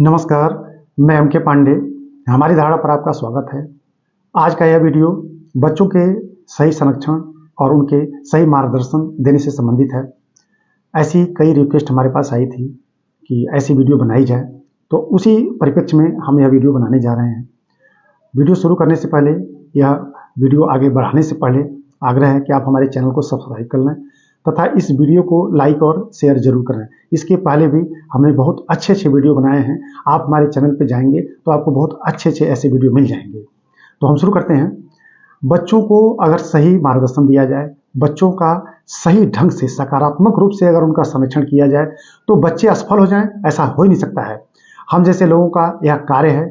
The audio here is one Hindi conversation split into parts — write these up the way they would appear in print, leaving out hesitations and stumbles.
नमस्कार, मैं एम के पांडे। हमारी धारणा पर आपका स्वागत है। आज का यह वीडियो बच्चों के सही संरक्षण और उनके सही मार्गदर्शन देने से संबंधित है। ऐसी कई रिक्वेस्ट हमारे पास आई थी कि ऐसी वीडियो बनाई जाए, तो उसी परिप्रेक्ष्य में हम यह वीडियो बनाने जा रहे हैं। वीडियो शुरू करने से पहले, यह वीडियो आगे बढ़ाने से पहले आग्रह है कि आप हमारे चैनल को सब्सक्राइब कर लें तथा इस वीडियो को लाइक और शेयर जरूर करें। इसके पहले भी हमने बहुत अच्छे वीडियो बनाए हैं। आप हमारे चैनल पर जाएंगे तो आपको बहुत अच्छे ऐसे वीडियो मिल जाएंगे। तो हम शुरू करते हैं। बच्चों को अगर सही मार्गदर्शन दिया जाए, बच्चों का सही ढंग से सकारात्मक रूप से अगर उनका संरक्षण किया जाए तो बच्चे असफल हो जाएं, ऐसा हो ही नहीं सकता है। हम जैसे लोगों का यह कार्य है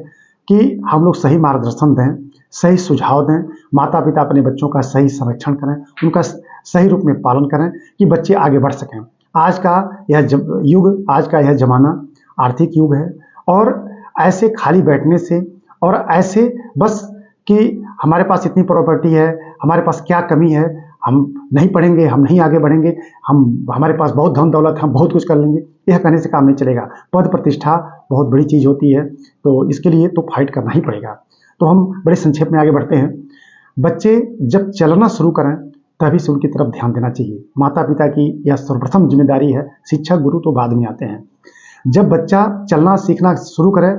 कि हम लोग सही मार्गदर्शन दें, सही सुझाव दें, माता पिता अपने बच्चों का सही संरक्षण करें, उनका सही रूप में पालन करें कि बच्चे आगे बढ़ सकें। आज का यह युग, आज का यह जमाना आर्थिक युग है और ऐसे खाली बैठने से और ऐसे बस कि हमारे पास इतनी प्रॉपर्टी है, हमारे पास क्या कमी है, हम नहीं पढ़ेंगे, हम नहीं आगे बढ़ेंगे, हमारे पास बहुत धन दौलत, हम बहुत कुछ कर लेंगे, यह कहने से काम नहीं चलेगा। पद प्रतिष्ठा बहुत बड़ी चीज़ होती है, तो इसके लिए तो फाइट करना ही पड़ेगा। तो हम बड़े संक्षेप में आगे बढ़ते हैं। बच्चे जब चलना शुरू करें तभी से उनकी तरफ ध्यान देना चाहिए। माता पिता की यह सर्वप्रथम जिम्मेदारी है, शिक्षक गुरु तो बाद में आते हैं। जब बच्चा चलना सीखना शुरू करे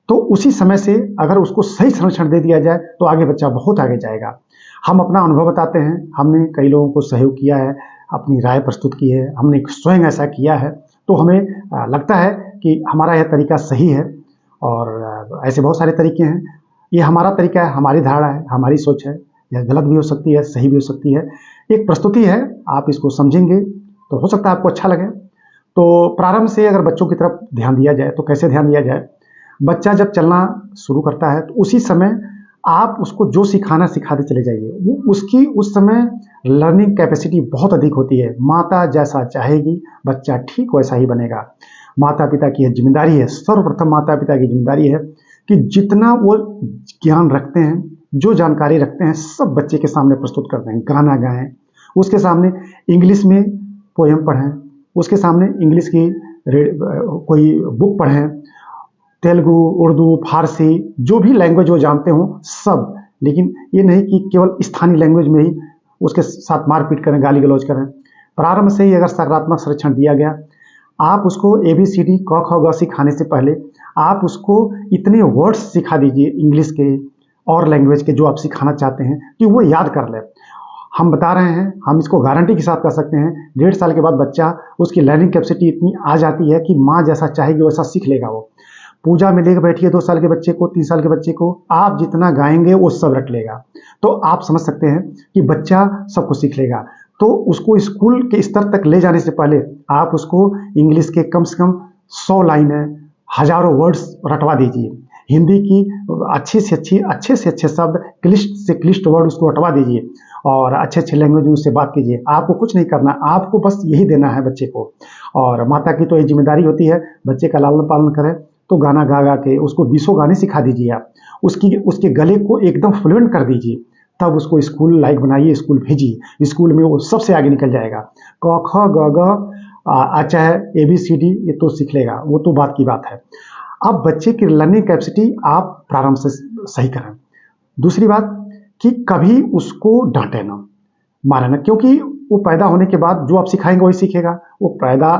तो उसी समय से अगर उसको सही संरक्षण दे दिया जाए तो आगे बच्चा बहुत आगे जाएगा। हम अपना अनुभव बताते हैं, हमने कई लोगों को सहयोग किया है, अपनी राय प्रस्तुत की है, हमने स्वयं ऐसा किया है, तो हमें लगता है कि हमारा यह तरीका सही है। और ऐसे बहुत सारे तरीके हैं। ये हमारा तरीका है, हमारी धारणा है, हमारी सोच है। यह गलत भी हो सकती है, सही भी हो सकती है। एक प्रस्तुति है, आप इसको समझेंगे तो हो सकता है आपको अच्छा लगे। तो प्रारंभ से अगर बच्चों की तरफ ध्यान दिया जाए तो कैसे ध्यान दिया जाए? बच्चा जब चलना शुरू करता है तो उसी समय आप उसको जो सिखाना सिखाते चले जाइए। वो उसकी उस समय लर्निंग कैपेसिटी बहुत अधिक होती है। माता जैसा चाहेगी बच्चा ठीक वैसा ही बनेगा। माता पिता की यह जिम्मेदारी है, सर्वप्रथम माता पिता की जिम्मेदारी है कि जितना वो ज्ञान रखते हैं, जो जानकारी रखते हैं, सब बच्चे के सामने प्रस्तुत करते हैं। गाना गाएं, उसके सामने इंग्लिश में पोएम पढ़ें, उसके सामने इंग्लिश की कोई बुक पढ़ें, तेलुगु, उर्दू, फारसी, जो भी लैंग्वेज वो जानते हों सब। लेकिन ये नहीं कि केवल स्थानीय लैंग्वेज में ही उसके साथ मारपीट करें, गाली गलौज करें। प्रारंभ से ही अगर सकारात्मक संरक्षण दिया गया, आप उसको ABCD क ख ग सिखाने से पहले आप उसको इतने वर्ड्स सिखा दीजिए इंग्लिश के और लैंग्वेज के जो आप सिखाना चाहते हैं कि वो याद कर ले। हम बता रहे हैं, हम इसको गारंटी के साथ कर सकते हैं, 1.5 साल के बाद बच्चा, उसकी लर्निंग कैपेसिटी इतनी आ जाती है कि माँ जैसा चाहेगी वैसा सीख लेगा। वो पूजा में लेकर बैठिए 2 साल के बच्चे को, 3 साल के बच्चे को, आप जितना गाएंगे वो सब रट लेगा। तो आप समझ सकते हैं कि बच्चा सब कुछ सीख लेगा। तो उसको स्कूल के स्तर तक ले जाने से पहले आप उसको इंग्लिश के कम से कम 100 लाइनें, हजारों वर्ड्स रटवा दीजिए। हिंदी की अच्छे से अच्छे शब्द, क्लिष्ट से क्लिष्ट वर्ड उसको रटवा दीजिए और अच्छे लैंग्वेज में उससे बात कीजिए। आपको कुछ नहीं करना, आपको बस यही देना है बच्चे को। और माता की तो ये जिम्मेदारी होती है, बच्चे का लालन पालन करें। तो गाना गा गा के उसको 20 गाने सिखा दीजिए आप। उसके गले को एकदम फ्लुएंट कर दीजिए, तब उसको स्कूल लायक बनाइए, स्कूल भेजिए। स्कूल में वो सबसे आगे निकल जाएगा। क ख ग घ चाहे ABCD ये तो सीख लेगा, वो तो बात की बात है। अब बच्चे की लर्निंग कैपेसिटी आप प्रारंभ से सही करें। दूसरी बात कि कभी उसको डांटे ना, मारे ना, क्योंकि वो पैदा होने के बाद जो आप सिखाएंगे वही सीखेगा। वो पैदा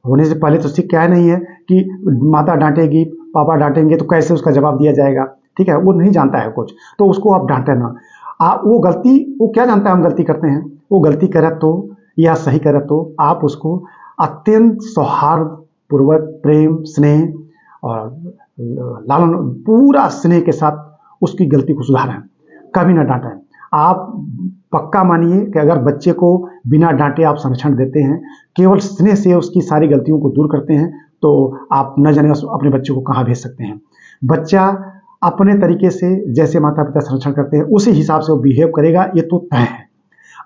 होने से पहले तो सीख के आया नहीं है कि माता डांटेगी, पापा डांटेंगे तो कैसे उसका जवाब दिया जाएगा। ठीक है, वो नहीं जानता है कुछ, तो उसको आप डांटे ना। वो क्या जानता है हम गलती करते हैं। वो गलती करे तो या सही करे तो आप उसको अत्यंत सौहार्दपूर्वक, प्रेम, स्नेह और लालन, पूरा स्नेह के साथ उसकी गलती को सुधारें, कभी ना डांटें। आप पक्का मानिए कि अगर बच्चे को बिना डांटे आप संरक्षण देते हैं, केवल स्नेह से उसकी सारी गलतियों को दूर करते हैं, तो आप न जाने अपने बच्चे को कहाँ भेज सकते हैं। बच्चा अपने तरीके से जैसे माता पिता संरक्षण करते हैं उसी हिसाब से वो बिहेव करेगा, ये तो तय है।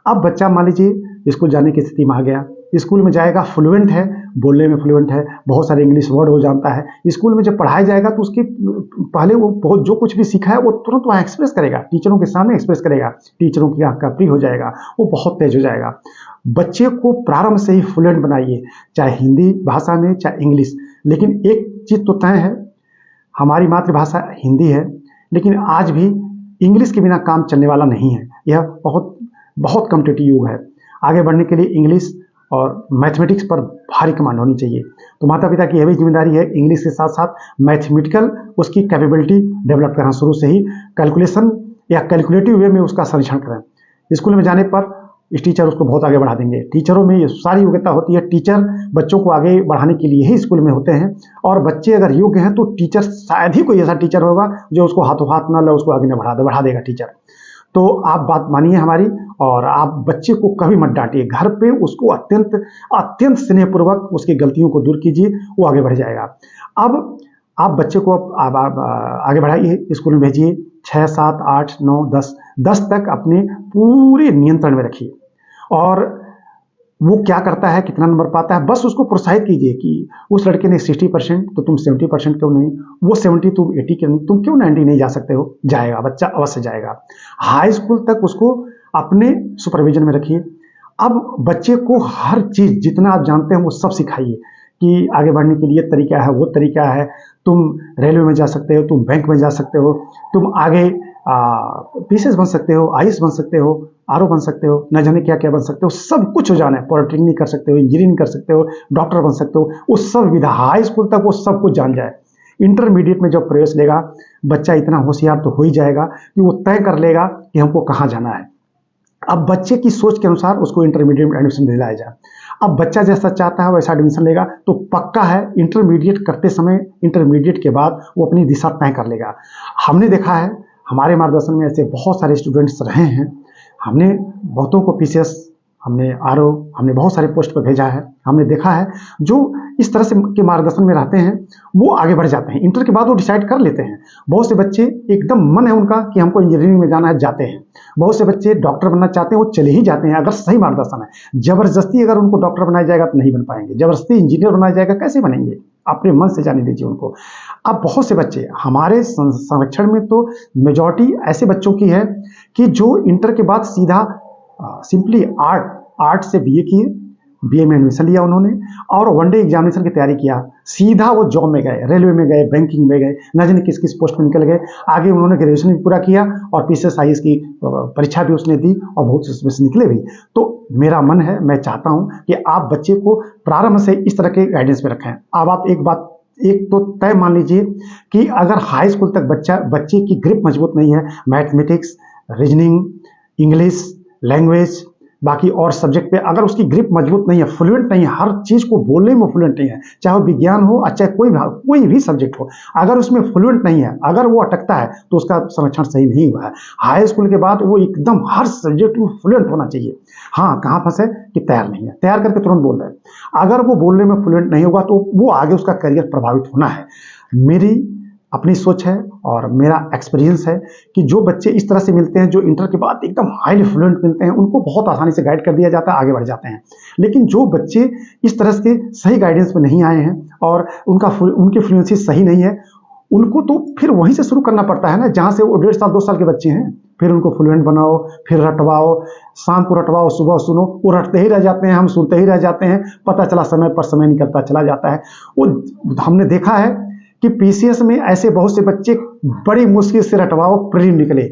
अब बच्चा मान लीजिए स्कूल जाने की स्थिति में आ गया, स्कूल में जाएगा, फ्लुएंट है, बोलने में फ्लुएंट है, बहुत सारे इंग्लिश वर्ड वो जानता है। स्कूल में जब पढ़ाया जाएगा तो उसकी पहले वो बहुत जो कुछ भी सीखा है वो तुरंत वहाँ एक्सप्रेस करेगा, टीचरों के सामने एक्सप्रेस करेगा, टीचरों की आँख का प्री हो जाएगा, वो बहुत तेज हो जाएगा। बच्चे को प्रारंभ से ही फ्लुएंट बनाइए, चाहे हिंदी भाषा में चाहे इंग्लिश। लेकिन एक चीज़ तो तय है, हमारी मातृभाषा हिंदी है, लेकिन आज भी इंग्लिश के बिना काम चलने वाला नहीं है। यह बहुत बहुत कॉम्पिटिटिव युग है। आगे बढ़ने के लिए इंग्लिश और मैथमेटिक्स पर भारी कमांड होनी चाहिए। तो माता पिता की यह भी जिम्मेदारी है, इंग्लिश के साथ साथ मैथमेटिकल उसकी कैपेबिलिटी डेवलप करना, शुरू से ही कैलकुलेशन या कैलकुलेटिव वे में उसका संरक्षण करें। स्कूल में जाने पर इस टीचर उसको बहुत आगे बढ़ा देंगे। टीचरों में ये सारी योग्यता होती है, टीचर बच्चों को आगे बढ़ाने के लिए ही स्कूल में होते हैं। और बच्चे अगर योग्य हैं तो टीचर, शायद ही कोई ऐसा टीचर होगा जो उसको हाथों हाथ ना ले, उसको आगे न बढ़ा देगा टीचर। तो आप बात मानिए हमारी, और आप बच्चे को कभी मत डांटिए, घर पे उसको अत्यंत स्नेहपूर्वक उसकी गलतियों को दूर कीजिए, वो आगे बढ़ जाएगा। अब आप बच्चे को आप आगे बढ़ाइए, स्कूल में भेजिए, 6, 7, 8, 9, 10 तक अपने पूरे नियंत्रण में रखिए। और वो क्या करता है, कितना नंबर पाता है, बस उसको प्रोत्साहित कीजिए कि उस लड़के ने 60% तो तुम 70% क्यों नहीं, वो 70 तुम 80 क्यों नहीं, तुम क्यों 90 नहीं जा सकते हो। जाएगा बच्चा, अवश्य जाएगा। हाई स्कूल तक उसको अपने सुपरविजन में रखिए। अब बच्चे को हर चीज़ जितना आप जानते हैं वो सब सिखाइए कि आगे बढ़ने के लिए तरीका है, वो तरीका है, तुम रेलवे में जा सकते हो, तुम बैंक में जा सकते हो, तुम आगे पीसीएस बन सकते हो, आईएएस बन सकते हो, आरओ बन सकते हो, न जाने क्या क्या बन सकते हो, सब कुछ हो जाना है। पॉलिटेक्निक कर सकते हो, इंजीनियरिंग कर सकते हो, डॉक्टर बन सकते हो, वो सब विधा हाई स्कूल तक वो सब कुछ जान जाए। इंटरमीडिएट में जब प्रवेश लेगा बच्चा इतना होशियार तो हो ही जाएगा कि वो तय कर लेगा कि हमको कहाँ जाना है। अब बच्चे की सोच के अनुसार उसको इंटरमीडिएट में एडमिशन दिलाया जाए। अब बच्चा जैसा चाहता है वैसा एडमिशन लेगा तो पक्का है इंटरमीडिएट करते समय, इंटरमीडिएट के बाद वो अपनी दिशा तय कर लेगा। हमने देखा है, हमारे मार्गदर्शन में ऐसे बहुत सारे स्टूडेंट्स रहे हैं। हमने बहुतों को पीसीएस, हमने आरओ, हमने बहुत सारे पोस्ट पर भेजा है। हमने देखा है जो इस तरह से के मार्गदर्शन में रहते हैं वो आगे बढ़ जाते हैं। इंटर के बाद वो डिसाइड कर लेते हैं। बहुत से बच्चे एकदम मन है उनका कि हमको इंजीनियरिंग में जाना है, जाते हैं। बहुत से बच्चे डॉक्टर बनना चाहते हैं, वो चले ही जाते हैं अगर सही मार्गदर्शन है। जबरदस्ती अगर उनको डॉक्टर बनाया जाएगा तो नहीं बन पाएंगे, जबरदस्ती इंजीनियर बनाया जाएगा कैसे बनेंगे, अपने मन से जाने दीजिए उनको। अब बहुत से बच्चे हमारे संरक्षण में तो मेजॉरिटी ऐसे बच्चों की है कि जो इंटर के बाद सीधा सिंपली आर्ट से बीए किए, बीए में एडमिशन लिया उन्होंने और वनडे एग्जामिनेशन की तैयारी किया, सीधा वो जॉब में गए, रेलवे में गए, बैंकिंग में गए, न जाने किस किस पोस्ट पर निकल गए। आगे उन्होंने ग्रेजुएशन भी पूरा किया और पीसीएस आईएएस की परीक्षा भी उसने दी और बहुत उसमें से निकले भी। तो मेरा मन है, मैं चाहता हूँ कि आप बच्चे को प्रारंभ से इस तरह के गाइडेंस में रखें। अब आप एक तो तय मान लीजिए कि अगर हाई स्कूल तक बच्चे की ग्रिप मजबूत नहीं है, मैथमेटिक्स, रीजनिंग, इंग्लिश, लैंग्वेज, बाकी और सब्जेक्ट पे अगर उसकी ग्रिप मजबूत नहीं है, फ्लुएंट नहीं है, हर चीज़ को बोलने में फ्लुएंट नहीं है, चाहे वो विज्ञान हो चाहे कोई भी सब्जेक्ट हो, अगर उसमें फ्लुएंट नहीं है, अगर वो अटकता है तो उसका संरक्षण सही नहीं हुआ है। हाई स्कूल के बाद वो एकदम हर सब्जेक्ट में फ्लुएंट होना चाहिए। हाँ, कहाँ फंसे कि तैयार नहीं है, तैयार करके तुरंत बोल रहे हैं। अगर वो बोलने में फ्लुएंट नहीं होगा तो वो आगे उसका करियर प्रभावित होना है। मेरी अपनी सोच है और मेरा एक्सपीरियंस है कि जो बच्चे इस तरह से मिलते हैं, जो इंटर के बाद एकदम हाईली फ्लुएंट मिलते हैं, उनको बहुत आसानी से गाइड कर दिया जाता है, आगे बढ़ जाते हैं। लेकिन जो बच्चे इस तरह से सही गाइडेंस में नहीं आए हैं और उनकी फ्लुएंसी सही नहीं है, उनको तो फिर वहीं से शुरू करना पड़ता है ना, जहाँ से वो 1.5 साल 2 साल के बच्चे हैं। फिर उनको फ्लुएंट बनाओ, फिर रटवाओ, शाम को रटवाओ, सुबह सुनो, वो रटते ही रह जाते हैं, हम सुनते ही रह जाते हैं, पता चला समय पर समय निकलता चला जाता है। वो हमने देखा है कि पीसीएस में ऐसे बहुत से बच्चे बड़ी मुश्किल से रटवाओ, प्रीलिम निकले,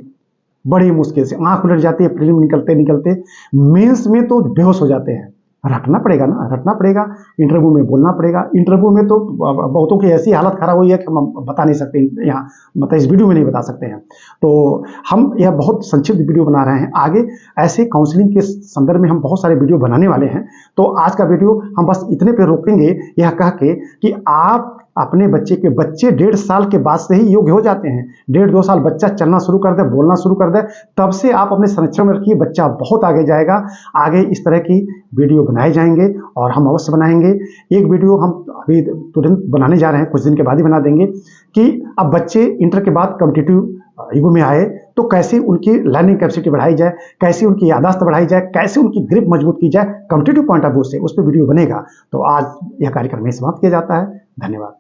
बड़ी मुश्किल से आंख उलट जाती है, प्रीलिम निकलते निकलते मेंस में तो बेहोश हो जाते हैं। रटना पड़ेगा ना, रटना पड़ेगा, इंटरव्यू में बोलना पड़ेगा। इंटरव्यू में तो बहुतों की ऐसी हालत खराब हुई है कि हम बता नहीं सकते, यहाँ मतलब इस वीडियो में नहीं बता सकते हैं। तो हम यह बहुत संक्षिप्त वीडियो बना रहे हैं। आगे ऐसे काउंसलिंग के संदर्भ में हम बहुत सारे वीडियो बनाने वाले हैं। तो आज का वीडियो हम बस इतने पे रोकेंगे, यह कह के कि आप अपने बच्चे के 1.5 साल के बाद से ही योग्य हो जाते हैं। 1.5-2 साल बच्चा चलना शुरू कर दे, बोलना शुरू कर दे, तब से आप अपने संरक्षण में रखिए, बच्चा बहुत आगे जाएगा। आगे इस तरह की वीडियो बनाए जाएंगे और हम अवश्य बनाएंगे। एक वीडियो हम अभी तुरंत बनाने जा रहे हैं, कुछ दिन के बाद ही बना देंगे, कि अब बच्चे इंटर के बाद कॉम्पिटिटिव युग में आए तो कैसे उनकी लर्निंग कैपेसिटी बढ़ाई जाए, कैसे उनकी याददाश्त बढ़ाई जाए, कैसे उनकी ग्रिप मजबूत की जाए कॉम्पिटिटिव पॉइंट ऑफ व्यू से, उस पर वीडियो बनेगा। तो आज यह कार्यक्रम में समाप्त किया जाता है। धन्यवाद।